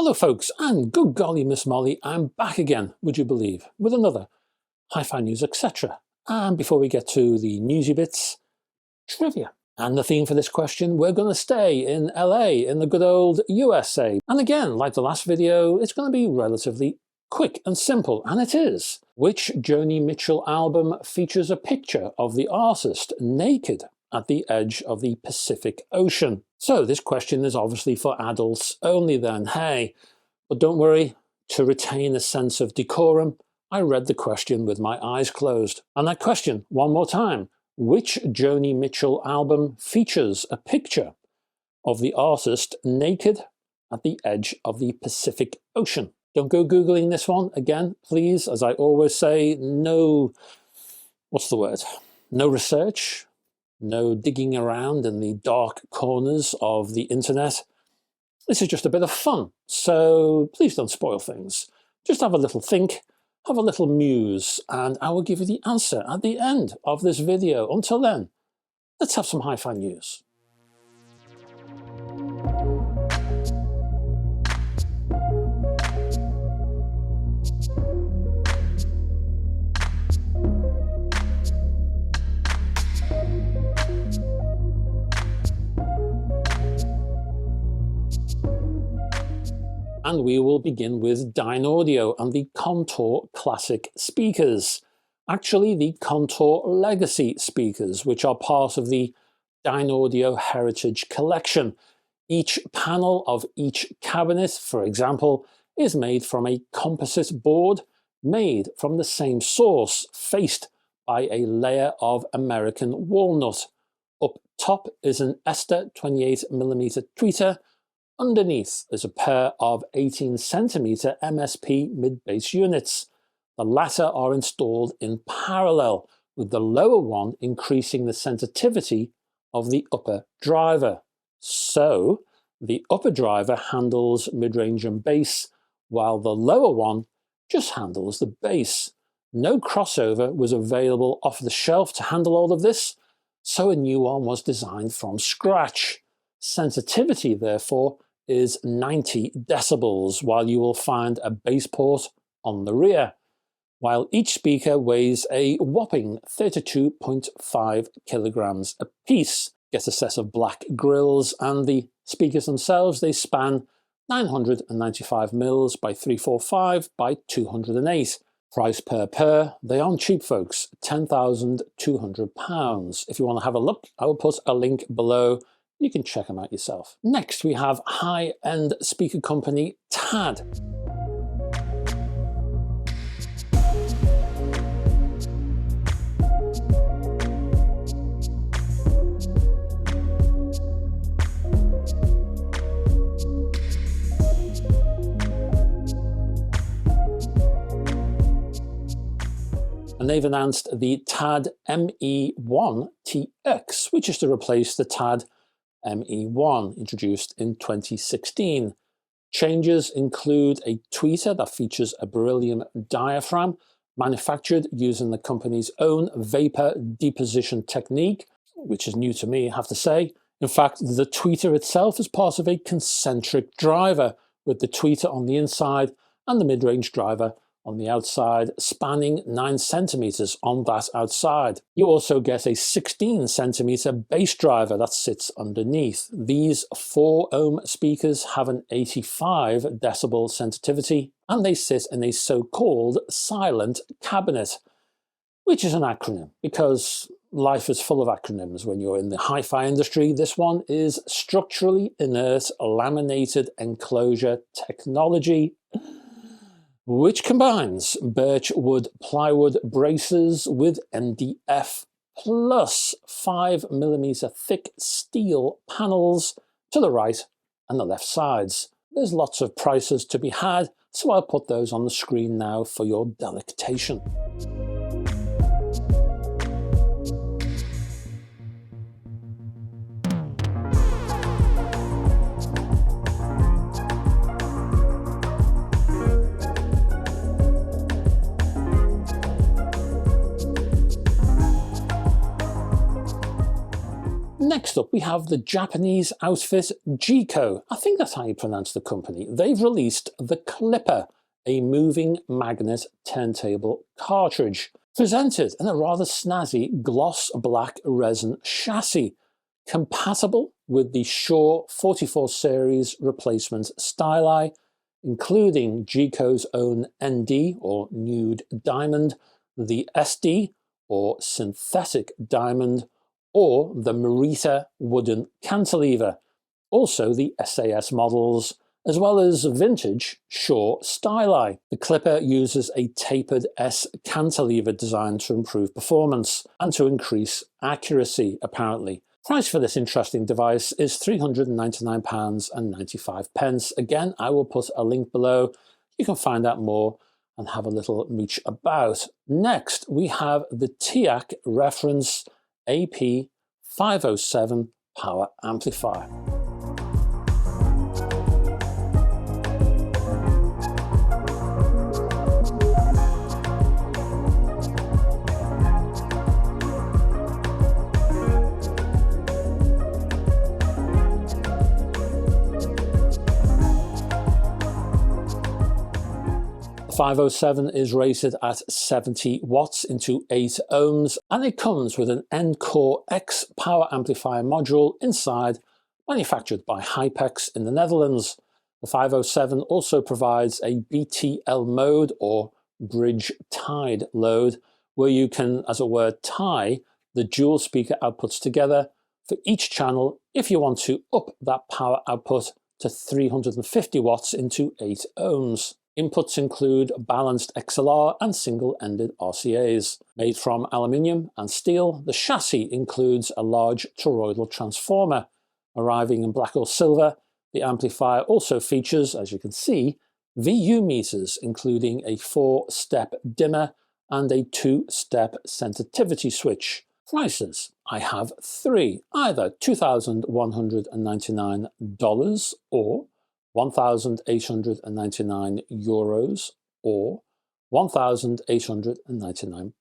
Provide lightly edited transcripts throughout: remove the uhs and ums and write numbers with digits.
Hello folks, and good golly Miss Molly, I'm back again, would you believe, with another hi-fi news, etc. And before we get to the newsy bits, trivia. And the theme for this question, we're going to stay in LA, in the good old USA. And again, like the last video, it's going to be relatively quick and simple, and it is. Which Joni Mitchell album features a picture of the artist naked at the edge of the Pacific Ocean? So this question is obviously for adults only then, hey. But don't worry, to retain a sense of decorum, I read the question with my eyes closed. And that question, one more time, which Joni Mitchell album features a picture of the artist naked at the edge of the Pacific Ocean? Don't go Googling this one again, please. As I always say, no, what's the word? No research. No digging around in the dark corners of the internet. This is just a bit of fun, so please don't spoil things. Just have a little think, have a little muse, and I will give you the answer at the end of this video. Until then, let's have some hi-fi news. And we will begin with Dynaudio and the Contour Classic speakers. Actually, the Contour Legacy speakers, which are part of the Dynaudio Heritage Collection. Each panel of each cabinet, for example, is made from a composite board made from the same source, faced by a layer of American walnut. Up top is an Ester 28mm tweeter. Underneath is a pair of 18cm MSP mid-bass units. The latter are installed in parallel, with the lower one increasing the sensitivity of the upper driver. So, the upper driver handles mid-range and bass, while the lower one just handles the bass. No crossover was available off the shelf to handle all of this, so a new one was designed from scratch. Sensitivity, therefore, is 90 decibels, while you will find a bass port on the rear, while each speaker weighs a whopping 32.5 kilograms apiece. Get a set of black grills, and the speakers themselves, they span 995 mils by 345 by 208. Price per pair, they aren't cheap folks, £10,200. If you want to have a look, I will put a link below. You can check them out yourself. Next, we have high-end speaker company TAD. And they've announced the TAD ME1 TX, which is to replace the TAD ME1, introduced in 2016. Changes include a tweeter that features a beryllium diaphragm, manufactured using the company's own vapor deposition technique, which is new to me, I have to say. In fact, the tweeter itself is part of a concentric driver, with the tweeter on the inside and the mid-range driver on the outside, spanning 9 centimeters on that outside. You also get a 16 centimeter bass driver that sits underneath. These 4 ohm speakers have an 85 decibel sensitivity, and they sit in a so-called silent cabinet, which is an acronym, because life is full of acronyms when you're in the hi-fi industry. This one is Structurally Inert Laminated Enclosure Technology, which combines birch wood plywood braces with MDF plus 5mm thick steel panels to the right and the left sides. There's lots of prices to be had, so I'll put those on the screen now for your delectation. Next up, we have the Japanese outfit JICO. I think that's how you pronounce the company. They've released the Clipper, a moving magnet turntable cartridge, presented in a rather snazzy gloss black resin chassis, compatible with the Shure 44 series replacement styli, including JICO's own ND or nude diamond, the SD or synthetic diamond, or the Marita wooden cantilever, also the SAS models, as well as vintage Shure styli. The Clipper uses a tapered S cantilever design to improve performance and to increase accuracy, apparently. Price for this interesting device is £399.95. Again, I will put a link below. You can find out more and have a little mooch about. Next, we have the TEAC reference AP507 power amplifier. The 507 is rated at 70 watts into 8 ohms, and it comes with an Encore X power amplifier module inside, manufactured by Hypex in the Netherlands. The 507 also provides a BTL mode, or bridge tied load, where you can, as it were, tie the dual speaker outputs together for each channel if you want to up that power output to 350 watts into 8 ohms. Inputs include balanced XLR and single-ended RCAs. Made from aluminium and steel, the chassis includes a large toroidal transformer. Arriving in black or silver, the amplifier also features, as you can see, VU meters, including a 4-step dimmer and a 2-step sensitivity switch. Prices: I have 3, either $2,199 or €1,899 or £1,899.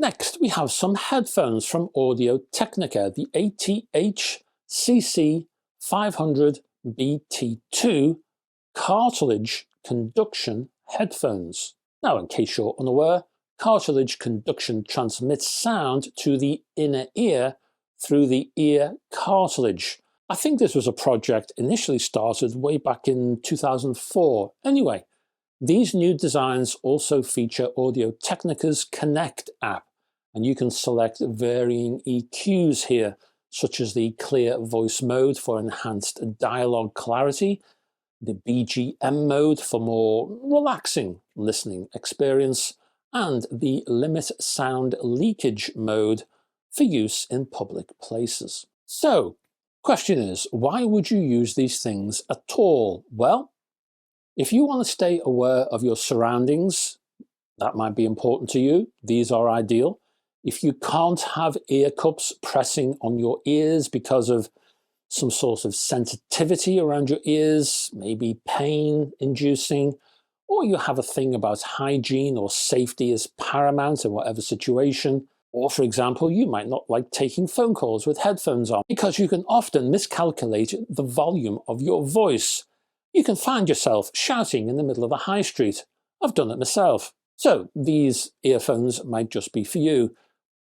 Next, we have some headphones from Audio-Technica, the ATH-CC500BT2 cartilage conduction headphones. Now, in case you're unaware, cartilage conduction transmits sound to the inner ear through the ear cartilage. I think this was a project initially started way back in 2004. Anyway, these new designs also feature Audio-Technica's Connect app, and you can select varying EQs here, such as the clear voice mode for enhanced dialogue clarity, the BGM mode for more relaxing listening experience, and the limit sound leakage mode for use in public places. So, question is, why would you use these things at all? Well, if you want to stay aware of your surroundings, that might be important to you. These are ideal. If you can't have ear cups pressing on your ears because of some sort of sensitivity around your ears, maybe pain inducing, or you have a thing about hygiene or safety is paramount in whatever situation, or for example, you might not like taking phone calls with headphones on because you can often miscalculate the volume of your voice. You can find yourself shouting in the middle of the high street. I've done it myself. So these earphones might just be for you.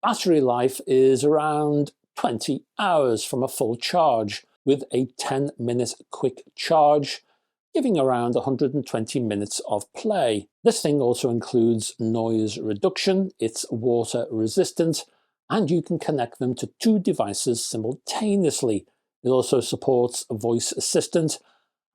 Battery life is around 20 hours from a full charge, with a 10-minute quick charge, giving around 120 minutes of play. This thing also includes noise reduction, it's water resistant, and you can connect them to 2 devices simultaneously. It also supports a voice assistant,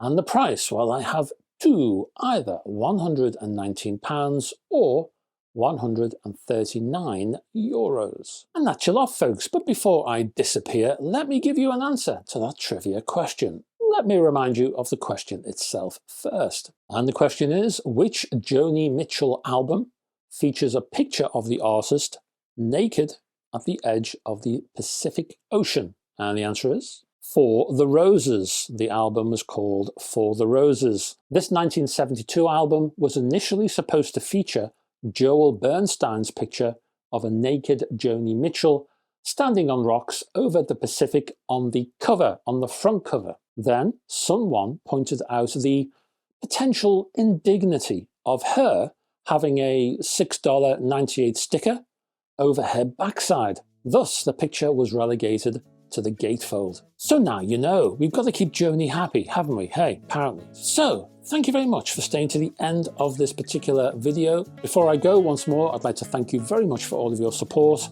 and the price, well, I have 2, either £119 or €139. And that's your lot, folks. But before I disappear, let me give you an answer to that trivia question. Let me remind you of the question itself first. And the question is, which Joni Mitchell album features a picture of the artist naked at the edge of the Pacific Ocean? And the answer is For the Roses. The album was called For the Roses. This 1972 album was initially supposed to feature Joel Bernstein's picture of a naked Joni Mitchell standing on rocks over the Pacific on the cover, on the front cover. Then someone pointed out the potential indignity of her having a $6.98 sticker over her backside. Thus, the picture was relegated to the gatefold. So now you know, we've got to keep Joni happy, haven't we? Hey, apparently. So, thank you very much for staying to the end of this particular video. Before I go, once more, I'd like to thank you very much for all of your support.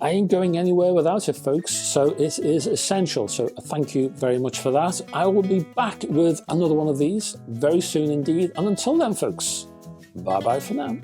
I ain't going anywhere without it, folks, so it is essential. So thank you very much for that. I will be back with another one of these very soon indeed. And until then, folks, bye-bye for now.